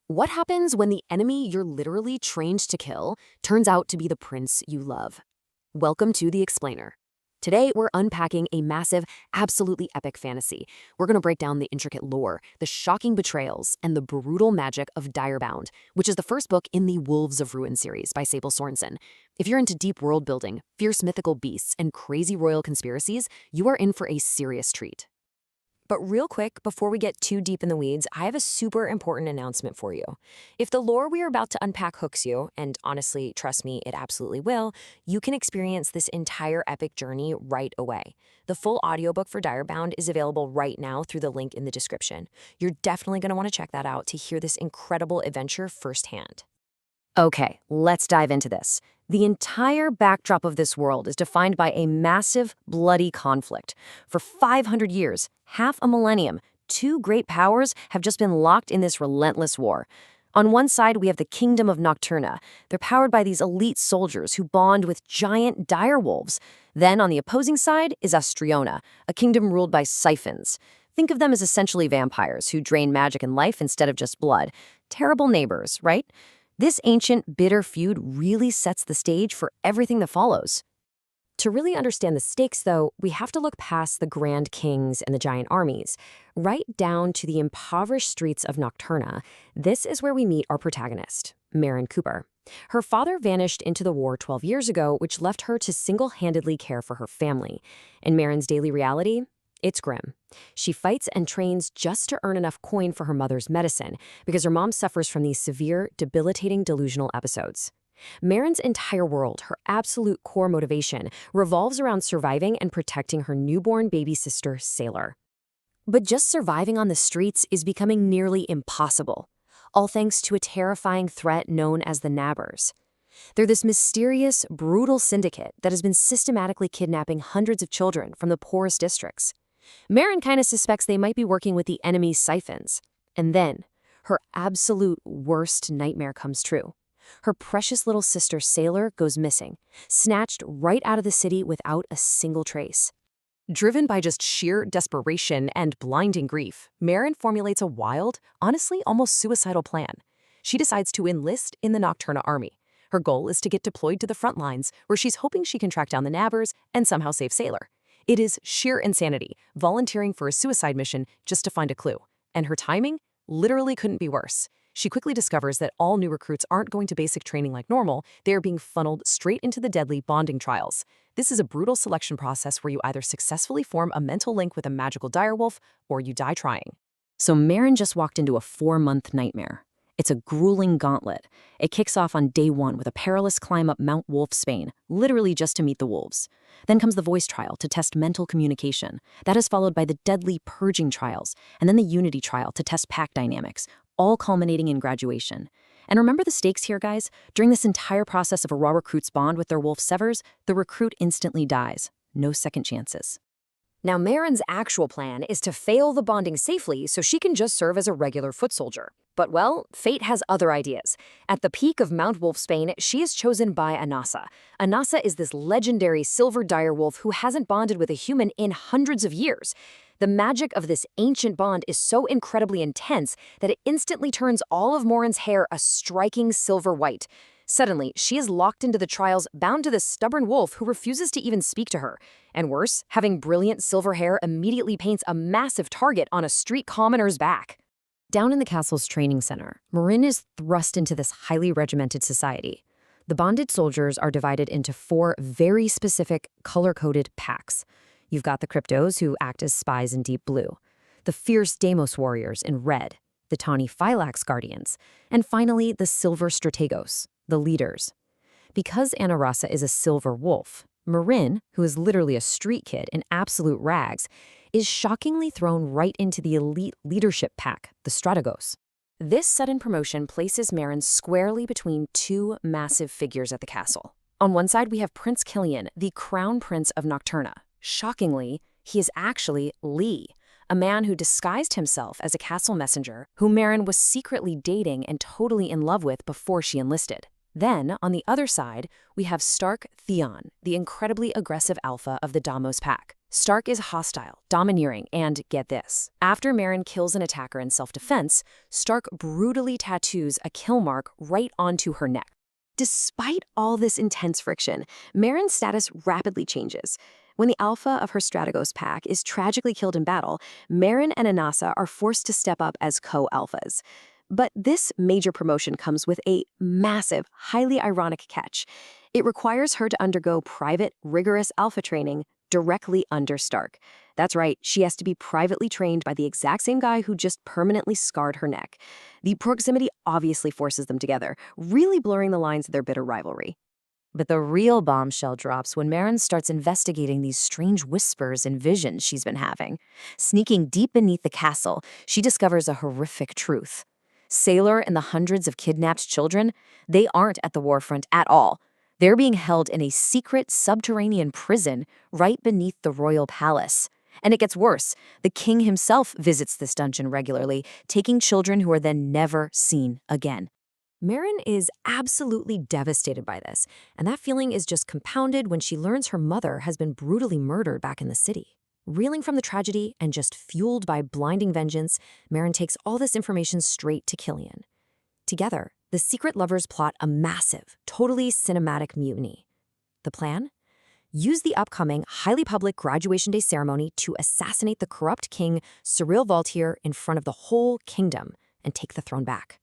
What happens when the enemy you're literally trained to kill turns out to be the prince you love? Welcome to The Explainer. Today, we're unpacking a massive, absolutely epic fantasy. We're going to break down the intricate lore, the shocking betrayals, and the brutal magic of Direbound, which is the first book in the Wolves of Ruin series by Sable Sorensen. If you're into deep world building, fierce mythical beasts, and crazy royal conspiracies, you are in for a serious treat. But real quick, before we get too deep in the weeds, I have a super important announcement for you. If the lore we are about to unpack hooks you, and honestly, trust me, it absolutely will, you can experience this entire epic journey right away. The full audiobook for Direbound is available right now through the link in the description. You're definitely going to want to check that out to hear this incredible adventure firsthand. Okay, let's dive into this. The entire backdrop of this world is defined by a massive, bloody conflict. For 500 years, half a millennium, two great powers have just been locked in this relentless war. On one side, we have the Kingdom of Nocturna. They're powered by these elite soldiers who bond with giant direwolves. Then, on the opposing side, is Astriona, a kingdom ruled by siphons. Think of them as essentially vampires who drain magic and life instead of just blood. Terrible neighbors, right? This ancient, bitter feud really sets the stage for everything that follows. To really understand the stakes, though, we have to look past the grand kings and the giant armies, right down to the impoverished streets of Nocturna. This is where we meet our protagonist, Maren Cooper. Her father vanished into the war 12 years ago, which left her to single-handedly care for her family. And Maren's daily reality? It's grim. She fights and trains just to earn enough coin for her mother's medicine because her mom suffers from these severe, debilitating delusional episodes. Maren's entire world, her absolute core motivation, revolves around surviving and protecting her newborn baby sister, Sailor. But just surviving on the streets is becoming nearly impossible, all thanks to a terrifying threat known as the Nabbers. They're this mysterious, brutal syndicate that has been systematically kidnapping hundreds of children from the poorest districts. Maren kind of suspects they might be working with the enemy's siphons. And then, her absolute worst nightmare comes true. Her precious little sister Sailor goes missing, snatched right out of the city without a single trace. Driven by just sheer desperation and blinding grief, Maren formulates a wild, honestly almost suicidal plan. She decides to enlist in the Nocturna army. Her goal is to get deployed to the front lines, where she's hoping she can track down the Nabbers and somehow save Sailor. It is sheer insanity, volunteering for a suicide mission just to find a clue. And her timing literally couldn't be worse. She quickly discovers that all new recruits aren't going to basic training like normal, they are being funneled straight into the deadly bonding trials. This is a brutal selection process where you either successfully form a mental link with a magical direwolf, or you die trying. So Maren just walked into a 4-month nightmare. It's a grueling gauntlet. It kicks off on day 1 with a perilous climb up Mount Wolfsbane, literally just to meet the wolves. Then comes the voice trial to test mental communication. That is followed by the deadly purging trials, and then the unity trial to test pack dynamics, all culminating in graduation. And remember the stakes here, guys? During this entire process of a raw recruit's bond with their wolf severs, the recruit instantly dies. No second chances. Now, Maren's actual plan is to fail the bonding safely so she can just serve as a regular foot soldier. But, well, fate has other ideas. At the peak of Mount Wolfsbane, she is chosen by Anasa. Anasa is this legendary silver direwolf who hasn't bonded with a human in hundreds of years. The magic of this ancient bond is so incredibly intense that it instantly turns all of Maren's hair a striking silver white. Suddenly, she is locked into the trials, bound to this stubborn wolf who refuses to even speak to her. And worse, having brilliant silver hair immediately paints a massive target on a street commoner's back. Down in the castle's training center, Maren is thrust into this highly regimented society. The bonded soldiers are divided into 4 very specific, color-coded packs. You've got the Cryptos, who act as spies in deep blue, the fierce Deimos warriors in red, the tawny Phylax guardians, and finally the silver Strategos, the leaders. Because Anarasa is a silver wolf, Maren, who is literally a street kid in absolute rags, is shockingly thrown right into the elite leadership pack, the Strategos. This sudden promotion places Maren squarely between 2 massive figures at the castle. On one side, we have Prince Killian, the crown prince of Nocturna. Shockingly, he is actually Lee, a man who disguised himself as a castle messenger who Maren was secretly dating and totally in love with before she enlisted. Then, on the other side, we have Stark Theon, the incredibly aggressive alpha of the Damos pack. Stark is hostile, domineering, and get this. After Meryn kills an attacker in self-defense, Stark brutally tattoos a kill mark right onto her neck. Despite all this intense friction, Meryn's status rapidly changes. When the alpha of her Strategos pack is tragically killed in battle, Meryn and Anasa are forced to step up as co-alphas. But this major promotion comes with a massive, highly ironic catch. It requires her to undergo private, rigorous alpha training directly under Stark. That's right, she has to be privately trained by the exact same guy who just permanently scarred her neck. The proximity obviously forces them together, really blurring the lines of their bitter rivalry. But the real bombshell drops when Meryn starts investigating these strange whispers and visions she's been having. Sneaking deep beneath the castle, she discovers a horrific truth. Sailor and the hundreds of kidnapped children, they aren't at the warfront at all. They're being held in a secret subterranean prison right beneath the royal palace. And it gets worse. The king himself visits this dungeon regularly, taking children who are then never seen again. Meryn is absolutely devastated by this, and that feeling is just compounded when she learns her mother has been brutally murdered back in the city. Reeling from the tragedy and just fueled by blinding vengeance, Meryn takes all this information straight to Killian. Together, the secret lovers plot a massive, totally cinematic mutiny. The plan? Use the upcoming, highly public graduation day ceremony to assassinate the corrupt king, Cyril Valtier, in front of the whole kingdom and take the throne back.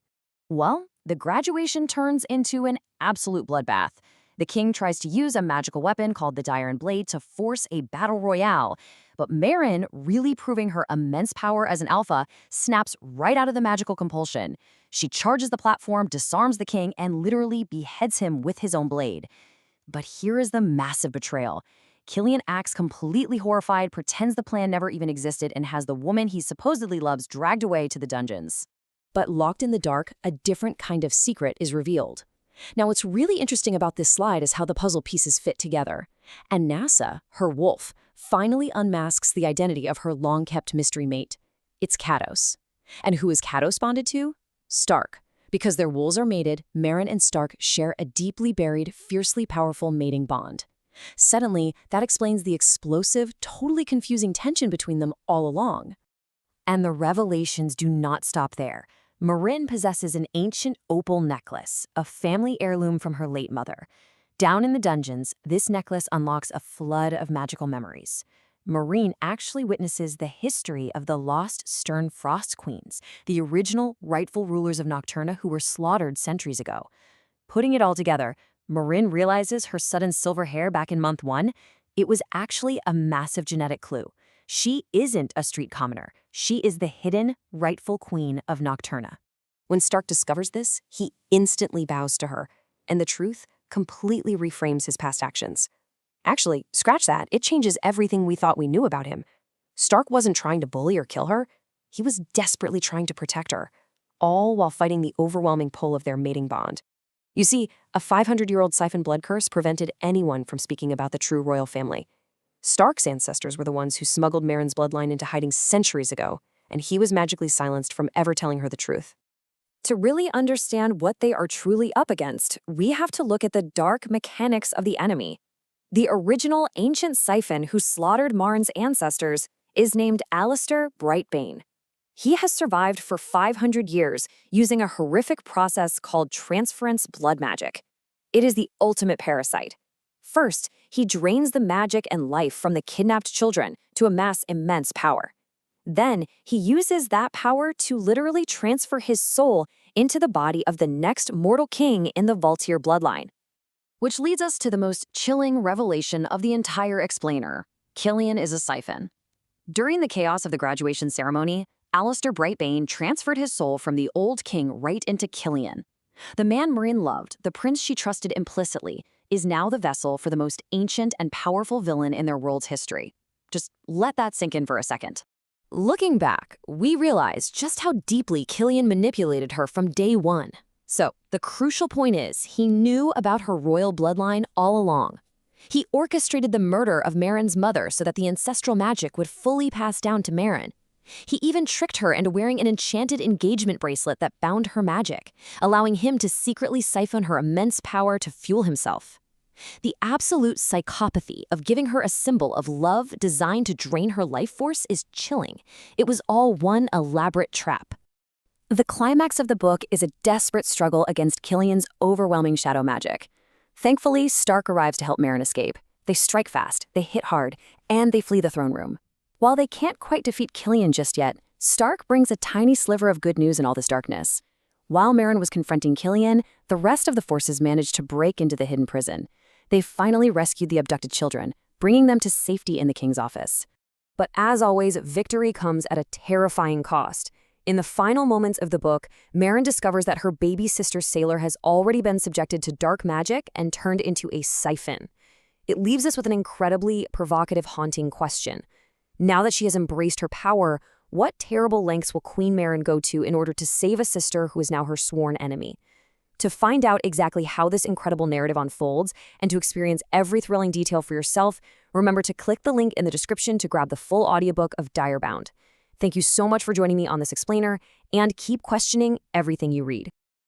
Well, the graduation turns into an absolute bloodbath. The king tries to use a magical weapon called the Dire Blade to force a battle royale, but Meryn, really proving her immense power as an alpha, snaps right out of the magical compulsion. She charges the platform, disarms the king, and literally beheads him with his own blade. But here is the massive betrayal. Killian acts completely horrified, pretends the plan never even existed, and has the woman he supposedly loves dragged away to the dungeons. But locked in the dark, a different kind of secret is revealed. Now, what's really interesting about this slide is how the puzzle pieces fit together. And Nasa, her wolf, finally unmasks the identity of her long-kept mystery mate. It's Kados. And who is Kados bonded to? Stark. Because their wolves are mated, Meryn and Stark share a deeply buried, fiercely powerful mating bond. Suddenly, that explains the explosive, totally confusing tension between them all along. And the revelations do not stop there. Meryn possesses an ancient opal necklace, a family heirloom from her late mother. Down in the dungeons, this necklace unlocks a flood of magical memories. Meryn actually witnesses the history of the lost Stern Frost Queens, the original rightful rulers of Nocturna who were slaughtered centuries ago. Putting it all together, Meryn realizes her sudden silver hair back in month 1, it was actually a massive genetic clue. She isn't a street commoner. She is the hidden, rightful queen of Nocturna. When Stark discovers this, he instantly bows to her, and the truth completely reframes his past actions. Actually, scratch that, it changes everything we thought we knew about him. Stark wasn't trying to bully or kill her. He was desperately trying to protect her, all while fighting the overwhelming pull of their mating bond. You see, a 500-year-old siphon blood curse prevented anyone from speaking about the true royal family. Stark's ancestors were the ones who smuggled Meryn's bloodline into hiding centuries ago, and he was magically silenced from ever telling her the truth. To really understand what they are truly up against, we have to look at the dark mechanics of the enemy. The original ancient siphon who slaughtered Marn's ancestors is named Alistair Brightbane. He has survived for 500 years using a horrific process called transference blood magic. It is the ultimate parasite. First, he drains the magic and life from the kidnapped children to amass immense power. Then, he uses that power to literally transfer his soul into the body of the next mortal king in the Valtier bloodline. Which leads us to the most chilling revelation of the entire explainer. Killian is a siphon. During the chaos of the graduation ceremony, Alistair Brightbane transferred his soul from the old king right into Killian. The man Meryn loved, the prince she trusted implicitly, is now the vessel for the most ancient and powerful villain in their world's history. Just let that sink in for a second. Looking back, we realize just how deeply Killian manipulated her from day one. So, the crucial point is, he knew about her royal bloodline all along. He orchestrated the murder of Meryn's mother so that the ancestral magic would fully pass down to Meryn. He even tricked her into wearing an enchanted engagement bracelet that bound her magic, allowing him to secretly siphon her immense power to fuel himself. The absolute psychopathy of giving her a symbol of love designed to drain her life force is chilling. It was all one elaborate trap. The climax of the book is a desperate struggle against Killian's overwhelming shadow magic. Thankfully, Stark arrives to help Meryn escape. They strike fast, they hit hard, and they flee the throne room. While they can't quite defeat Killian just yet, Stark brings a tiny sliver of good news in all this darkness. While Meryn was confronting Killian, the rest of the forces managed to break into the hidden prison. They finally rescued the abducted children, bringing them to safety in the king's office. But as always, victory comes at a terrifying cost. In the final moments of the book, Meryn discovers that her baby sister Sailor has already been subjected to dark magic and turned into a siphon. It leaves us with an incredibly provocative, haunting question. Now that she has embraced her power, what terrible lengths will Queen Meryn go to in order to save a sister who is now her sworn enemy? To find out exactly how this incredible narrative unfolds and to experience every thrilling detail for yourself, remember to click the link in the description to grab the full audiobook of Direbound. Thank you so much for joining me on this explainer, and keep questioning everything you read.